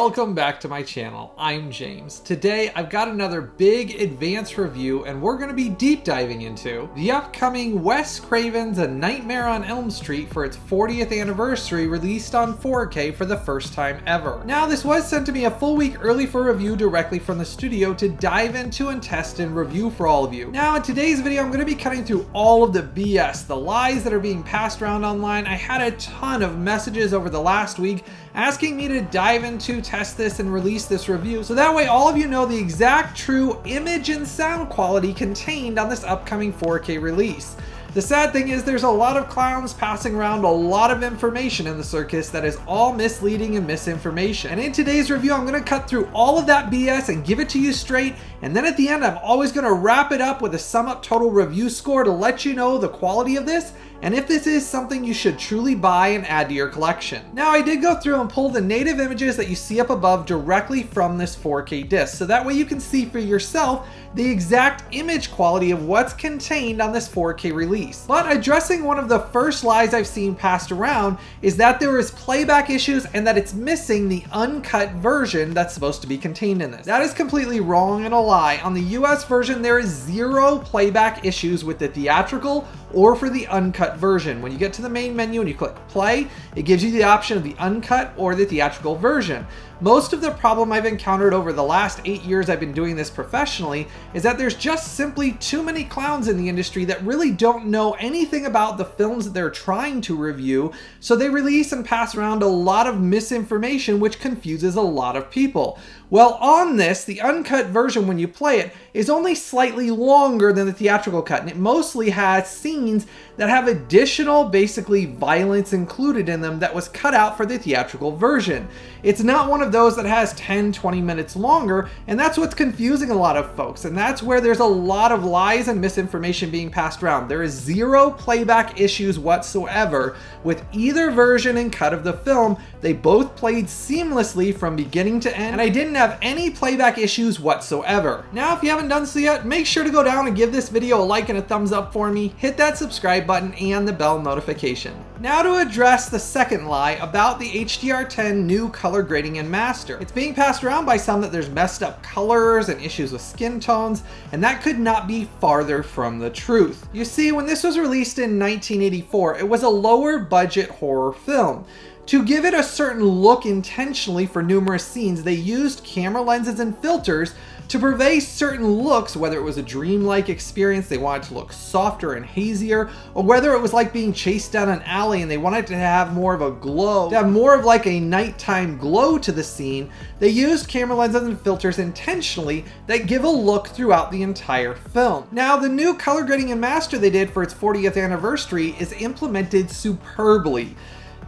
Welcome back to my channel. I'm James. Today I've got another big advanced review and we're going to be deep diving into the upcoming Wes Craven's A Nightmare on Elm Street for its 40th anniversary, released on 4K for the first time ever. Now this was sent to me a full week early for review directly from the studio to dive into and test and review for all of you. Now in today's video I'm going to be cutting through all of the BS, the lies that are being passed around online. I had a ton of messages over the last week asking me to dive into, test this, and release this review, so that way all of you know the exact true image and sound quality contained on this upcoming 4K release. The sad thing is there's a lot of clowns passing around a lot of information in the circus that is all misleading and misinformation. And in today's review, I'm going to cut through all of that BS and give it to you straight. And then at the end, I'm always going to wrap it up with a sum up total review score to let you know the quality of this and if this is something you should truly buy and add to your collection. Now I did go through and pull the native images that you see up above directly from this 4K disc, so that way you can see for yourself the exact image quality of what's contained on this 4K release. But addressing one of the first lies I've seen passed around is that there is playback issues and that it's missing the uncut version that's supposed to be contained in this. That is completely wrong and a lie. On the US version, there is zero playback issues with the theatrical or for the uncut version. When you get to the main menu and you click play, it gives you the option of the uncut or the theatrical version. Most of the problem I've encountered over the last 8 years I've been doing this professionally is that there's just simply too many clowns in the industry that really don't know anything about the films that they're trying to review, so they release and pass around a lot of misinformation which confuses a lot of people. Well, on this, the uncut version when you play it is only slightly longer than the theatrical cut, and it mostly has scenes that have additional, basically, violence included in them that was cut out for the theatrical version. It's not one of those that has 10-20 minutes longer, and that's what's confusing a lot of folks, and that's where there's a lot of lies and misinformation being passed around. There is zero playback issues whatsoever with either version and cut of the film. They both played seamlessly from beginning to end, and I didn't have any playback issues whatsoever. Now, if you haven't done so yet, make sure to go down and give this video a like and a thumbs up for me, hit that subscribe button and the bell notification. Now to address the second lie about the HDR10 new color grading and master. It's being passed around by some that there's messed up colors and issues with skin tones, and that could not be farther from the truth. You see, when this was released in 1984, it was a lower budget horror film. To give it a certain look intentionally for numerous scenes, they used camera lenses and filters to purvey certain looks, whether it was a dreamlike experience, they wanted to look softer and hazier, or whether it was like being chased down an alley and they wanted to have more of a glow, to have more of like a nighttime glow to the scene. They used camera lenses and filters intentionally that give a look throughout the entire film. Now, the new color grading and master they did for its 40th anniversary is implemented superbly.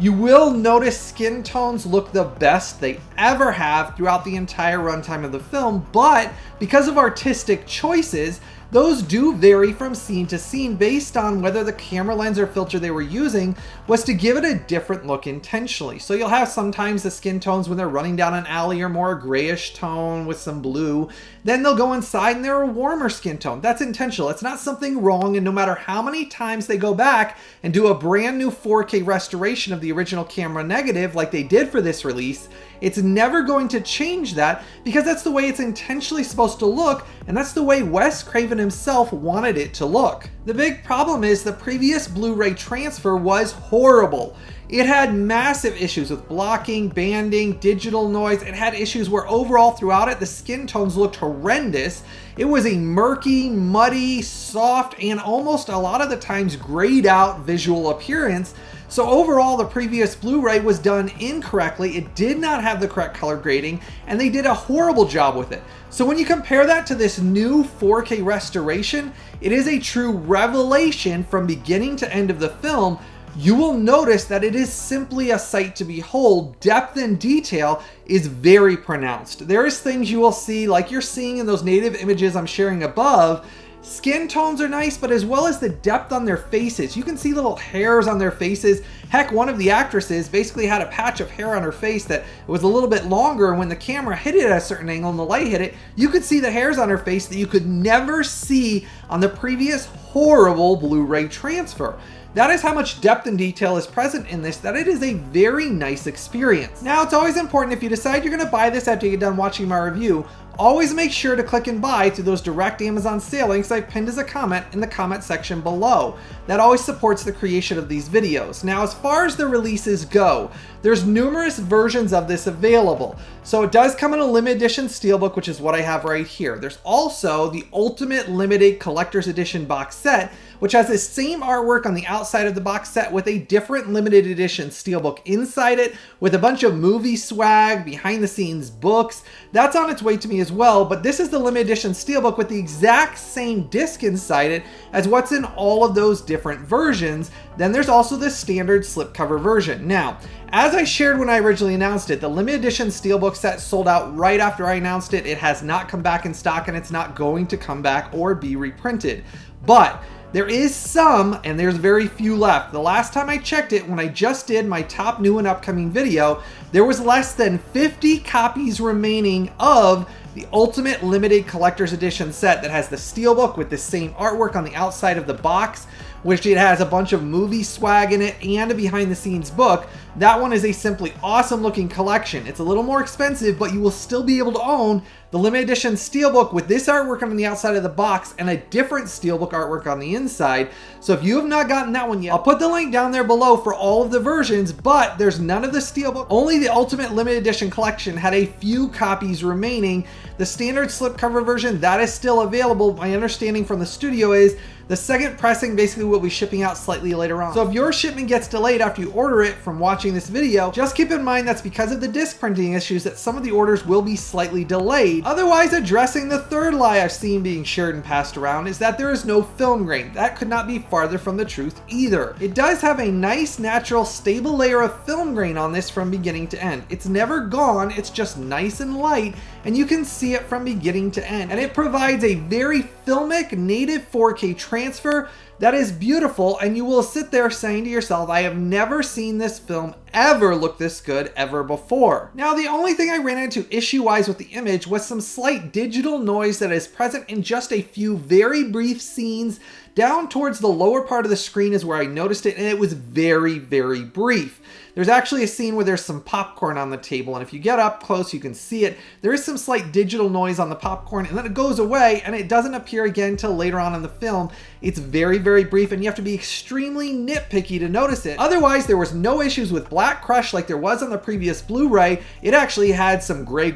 You will notice skin tones look the best they ever have throughout the entire runtime of the film, but because of artistic choices, those do vary from scene to scene based on whether the camera lens or filter they were using was to give it a different look intentionally. So you'll have sometimes the skin tones when they're running down an alley are more a grayish tone with some blue. Then they'll go inside and they're a warmer skin tone. That's intentional. It's not something wrong, and no matter how many times they go back and do a brand new 4K restoration of the original camera negative like they did for this release, it's never going to change that because that's the way it's intentionally supposed to look, and that's the way Wes Craven himself wanted it to look. The big problem is the previous Blu Ray transfer was horrible. It had massive issues with blocking, banding, digital noise. It had issues where overall throughout it, the skin tones looked horrendous. It was a murky, muddy, soft, and almost a lot of the times grayed out visual appearance. So overall, the previous Blu Ray was done incorrectly. It did not have the correct color grading, and they did a horrible job with it. So when you compare that to this new 4K restoration, it is a true revelation from beginning to end of the film. You will notice that it is simply a sight to behold. Depth and detail is very pronounced. There is things you will see, like you're seeing in those native images I'm sharing above, Skin tones are nice, but as well as the depth on their faces. You can see little hairs on their faces. Heck, one of the actresses basically had a patch of hair on her face that was a little bit longer, and when the camera hit it at a certain angle and the light hit it, you could see the hairs on her face that you could never see on the previous horrible Blu-ray transfer. That is how much depth and detail is present in this, that it is a very nice experience. Now, it's always important if you decide you're going to buy this after you get done watching my review, always make sure to click and buy through those direct Amazon sale links I've pinned as a comment in the comment section below. That always supports the creation of these videos. Now, as far as the releases go, there's numerous versions of this available. So it does come in a limited edition steelbook, which is what I have right here. There's also the Ultimate Limited Collector's Edition box set, which has the same artwork on the outside of the box set with a different limited edition steelbook inside it, with a bunch of movie swag, behind the scenes books. That's on its way to me as well, but this is the limited edition steelbook with the exact same disc inside it as what's in all of those different versions. Then there's also the standard slipcover version. Now, as I shared when I originally announced it, the limited edition steelbook set sold out right after I announced it. It has not come back in stock, and it's not going to come back or be reprinted. But there is some, and there's very few left. The last time I checked it, when I just did my top new and upcoming video, there was less than 50 copies remaining of the Ultimate Limited Collector's Edition set that has the steelbook with the same artwork on the outside of the box, which it has a bunch of movie swag in it and a behind the scenes book. That one is a simply awesome looking collection. It's a little more expensive, but you will still be able to own the limited edition steelbook with this artwork on the outside of the box and a different steelbook artwork on the inside. So if you have not gotten that one yet, I'll put the link down there below for all of the versions, but there's none of the steelbook. Only the Ultimate Limited Edition collection had a few copies remaining. The standard slipcover version, that is still available. My understanding from the studio is the second pressing basically will be shipping out slightly later on. So if your shipment gets delayed after you order it from watching this video, just keep in mind that's because of the disc printing issues that some of the orders will be slightly delayed. Otherwise, addressing the third lie I've seen being shared and passed around is that there is no film grain. That could not be farther from the truth either. It does have a nice, natural, stable layer of film grain on this from beginning to end. It's never gone, it's just nice and light, and you can see it from beginning to end. And it provides a very filmic, native 4K transfer that is beautiful, and you will sit there saying to yourself, I have never seen this film ever look this good ever before. Now, the only thing I ran into issue-wise with the image was some slight digital noise that is present in just a few very brief scenes. Down towards the lower part of the screen is where I noticed it, and it was very, very brief. There's actually a scene where there's some popcorn on the table, and if you get up close, you can see it. There is some slight digital noise on the popcorn, and then it goes away, and it doesn't appear again till later on in the film. It's very, very brief, and you have to be extremely nitpicky to notice it. Otherwise, there was no issues with black crush like there was on the previous Blu-ray. It actually had some gray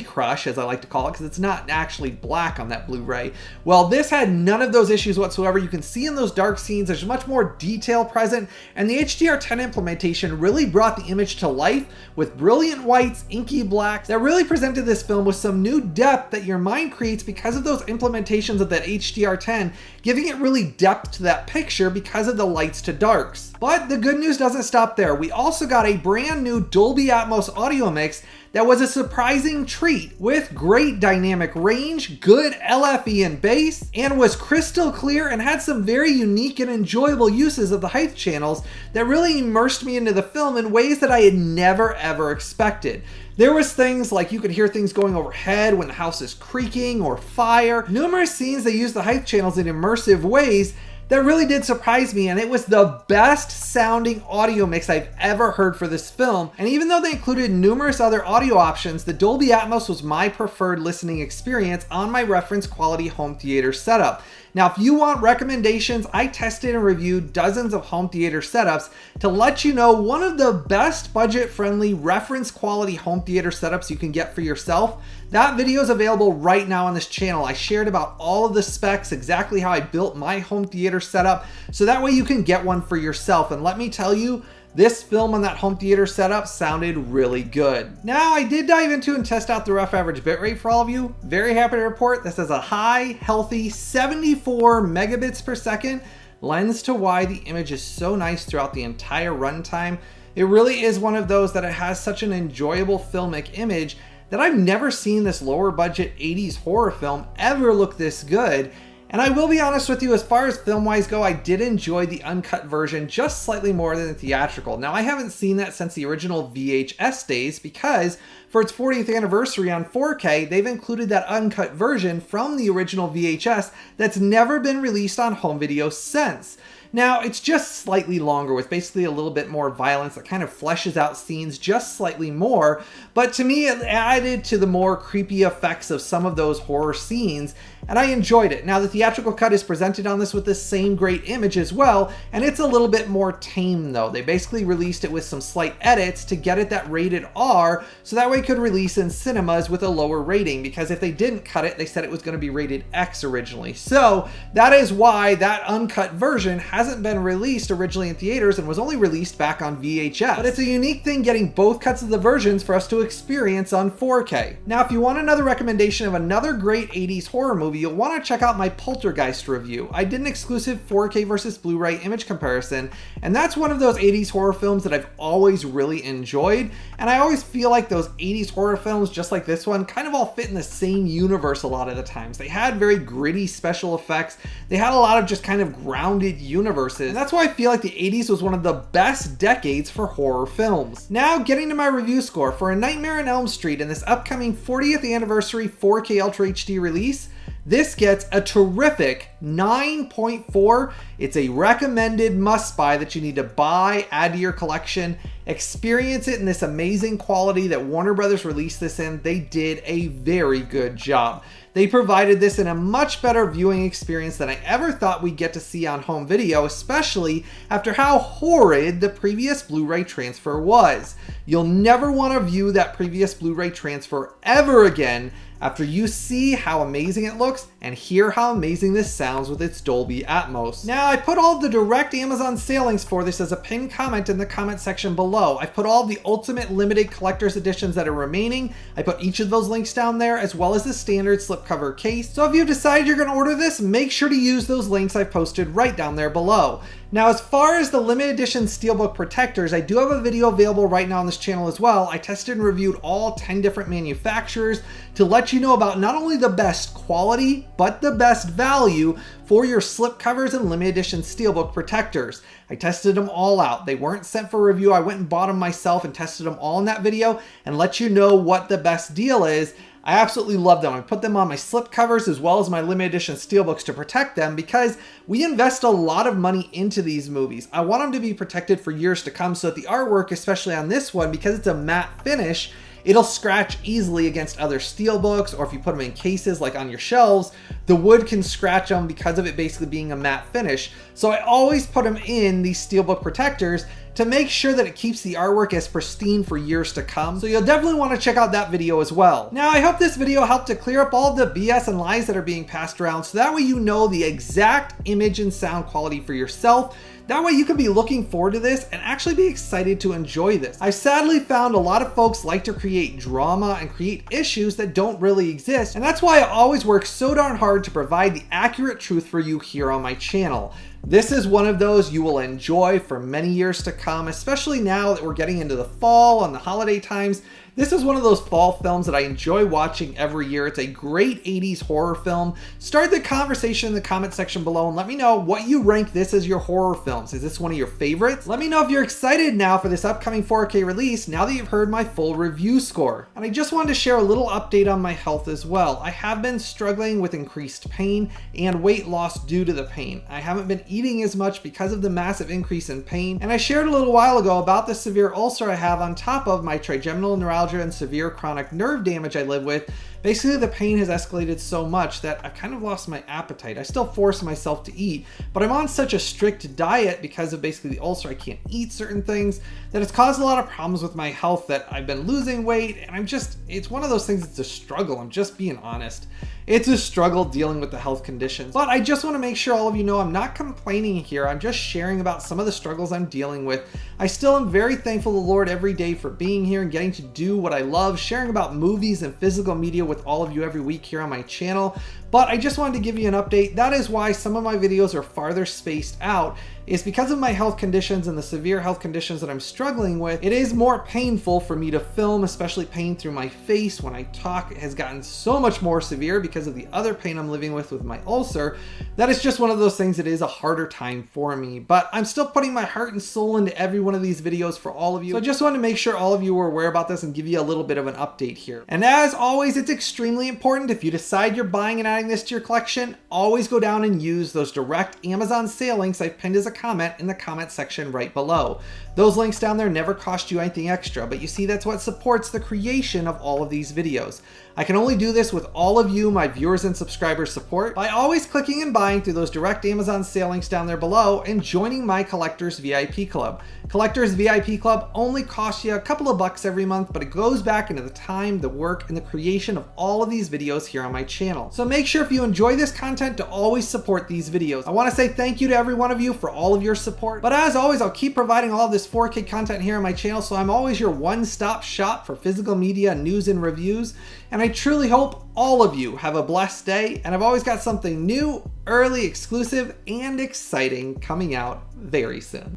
crush, as I like to call it, because it's not actually black on that Blu-ray. Well, this had none of those issues whatsoever. You can see in those dark scenes, there's much more detail present, and the HDR10 implementation really brought the image to life with brilliant whites, inky blacks, that really presented this film with some new depth that your mind creates because of those implementations of that HDR10, giving it really depth to that picture because of the lights to darks. But the good news doesn't stop there. We also got a brand new Dolby Atmos audio mix that was a surprising treat with great dynamic range, good LFE and bass, and was crystal clear and had some very unique and enjoyable uses of the height channels that really immersed me into the film in ways that I had never ever expected. There was things like you could hear things going overhead when the house is creaking or fire. Numerous scenes that use the height channels in immersive ways that really did surprise me, and it was the best sounding audio mix I've ever heard for this film. And even though they included numerous other audio options, the Dolby Atmos was my preferred listening experience on my reference quality home theater setup. Now, if you want recommendations, I tested and reviewed dozens of home theater setups to let you know one of the best budget-friendly reference quality home theater setups you can get for yourself. That video is available right now on this channel. I shared about all of the specs, exactly how I built my home theater setup, so that way you can get one for yourself. And let me tell you, this film on that home theater setup sounded really good. Now, I did dive into and test out the rough average bitrate for all of you. Very happy to report this is a high, healthy 74 megabits per second. Lends to why the image is so nice throughout the entire runtime. It really is one of those that it has such an enjoyable filmic image that I've never seen this lower budget 80s horror film ever look this good. And I will be honest with you, as far as film-wise go, I did enjoy the uncut version just slightly more than the theatrical. Now, I haven't seen that since the original VHS days because for its 40th anniversary on 4K, they've included that uncut version from the original VHS that's never been released on home video since. Now, it's just slightly longer with basically a little bit more violence that kind of fleshes out scenes just slightly more, but to me it added to the more creepy effects of some of those horror scenes, and I enjoyed it. Now, the theatrical cut is presented on this with the same great image as well, and it's a little bit more tame though. They basically released it with some slight edits to get it that rated R, so that way it could release in cinemas with a lower rating, because if they didn't cut it, they said it was going to be rated X originally. So that is why that uncut version hasn't been released originally in theaters and was only released back on VHS. But it's a unique thing getting both cuts of the versions for us to experience on 4K. Now, if you want another recommendation of another great 80s horror movie, you'll want to check out my Poltergeist review. I did an exclusive 4K versus Blu Ray image comparison, and that's one of those 80s horror films that I've always really enjoyed. And I always feel like those 80s horror films, just like this one, kind of all fit in the same universe a lot of the times. They had very gritty special effects. They had a lot of just kind of grounded universes. And that's why I feel like the 80s was one of the best decades for horror films. Now, getting to my review score for A Nightmare on Elm Street in this upcoming 40th anniversary 4K Ultra HD release, this gets a terrific 9.4. It's a recommended must-buy that you need to buy, add to your collection, experience it in this amazing quality that Warner Brothers released this in. They did a very good job. They provided this in a much better viewing experience than I ever thought we'd get to see on home video, especially after how horrid the previous Blu-ray transfer was. You'll never want to view that previous Blu-ray transfer ever again after you see how amazing it looks and hear how amazing this sounds with its Dolby Atmos. Now, I put all the direct Amazon sale links for this as a pinned comment in the comment section below. I've put all the Ultimate Limited Collector's Editions that are remaining. I put each of those links down there, as well as the standard slipcover case. So if you decide you're gonna order this, make sure to use those links I've posted right down there below. Now, as far as the limited edition SteelBook protectors, I do have a video available right now on this channel as well. I tested and reviewed all 10 different manufacturers to let you know about not only the best quality, but the best value for your slipcovers and limited edition SteelBook protectors. I tested them all out. They weren't sent for review. I went and bought them myself and tested them all in that video and let you know what the best deal is. I absolutely love them. I put them on my slipcovers as well as my limited edition SteelBooks to protect them because we invest a lot of money into these movies. I want them to be protected for years to come so that the artwork, especially on this one, because it's a matte finish, it'll scratch easily against other SteelBooks, or if you put them in cases like on your shelves, the wood can scratch them because of it basically being a matte finish. So I always put them in these SteelBook protectors to make sure that it keeps the artwork as pristine for years to come. So you'll definitely want to check out that video as well. Now, I hope this video helped to clear up all the BS and lies that are being passed around, so that way you know the exact image and sound quality for yourself. That way you can be looking forward to this and actually be excited to enjoy this. I sadly found a lot of folks like to create drama and create issues that don't really exist, and that's why I always work so darn hard to provide the accurate truth for you here on my channel. This is one of those you will enjoy for many years to come, especially now that we're getting into the fall and the holiday times. This is one of those fall films that I enjoy watching every year. It's a great 80s horror film. Start the conversation in the comment section below and let me know what you rank this as your horror films. Is this one of your favorites? Let me know if you're excited now for this upcoming 4K release now that you've heard my full review score. And I just wanted to share a little update on my health as well. I have been struggling with increased pain and weight loss due to the pain. I haven't been eating as much because of the massive increase in pain. And I shared a little while ago about the severe ulcer I have on top of my trigeminal neuralgia and severe chronic nerve damage I live with. Basically, the pain has escalated so much that I've kind of lost my appetite. I still force myself to eat, but I'm on such a strict diet because of basically the ulcer. I can't eat certain things that it's caused a lot of problems with my health, that I've been losing weight, and it's one of those things that's a struggle. I'm just being honest. It's a struggle dealing with the health conditions. But I just want to make sure all of you know I'm not complaining here. I'm just sharing about some of the struggles I'm dealing with. I still am very thankful to the Lord every day for being here and getting to do what I love, sharing about movies and physical media with all of you every week here on my channel. but I just wanted to give you an update. That is why some of my videos are farther spaced out, is because of my health conditions and the severe health conditions that I'm struggling with. It is more painful for me to film, especially pain through my face when I talk. It has gotten so much more severe because of the other pain I'm living with my ulcer. That is just one of those things that is a harder time for me, but I'm still putting my heart and soul into every one of these videos for all of you. So I just wanted to make sure all of you were aware about this and give you a little bit of an update here. And as always, it's extremely important, if you decide you're buying and adding this to your collection, always go down and use those direct Amazon sale links I've pinned as a comment in the comment section right below. Those links down there never cost you anything extra, but you see, that's what supports the creation of all of these videos. I can only do this with all of you, my viewers and subscribers, support by always clicking and buying through those direct Amazon sale links down there below and joining my Collectors VIP Club. Collectors VIP Club only costs you a couple of bucks every month, but it goes back into the time, the work, and the creation of all of these videos here on my channel. So make sure if you enjoy this content to always support these videos. I want to say thank you to every one of you for all of your support, but as always, I'll keep providing all of this 4K content here on my channel, so I'm always your one-stop shop for physical media, news, and reviews. And I truly hope all of you have a blessed day, and I've always got something new, early, exclusive, and exciting coming out very soon.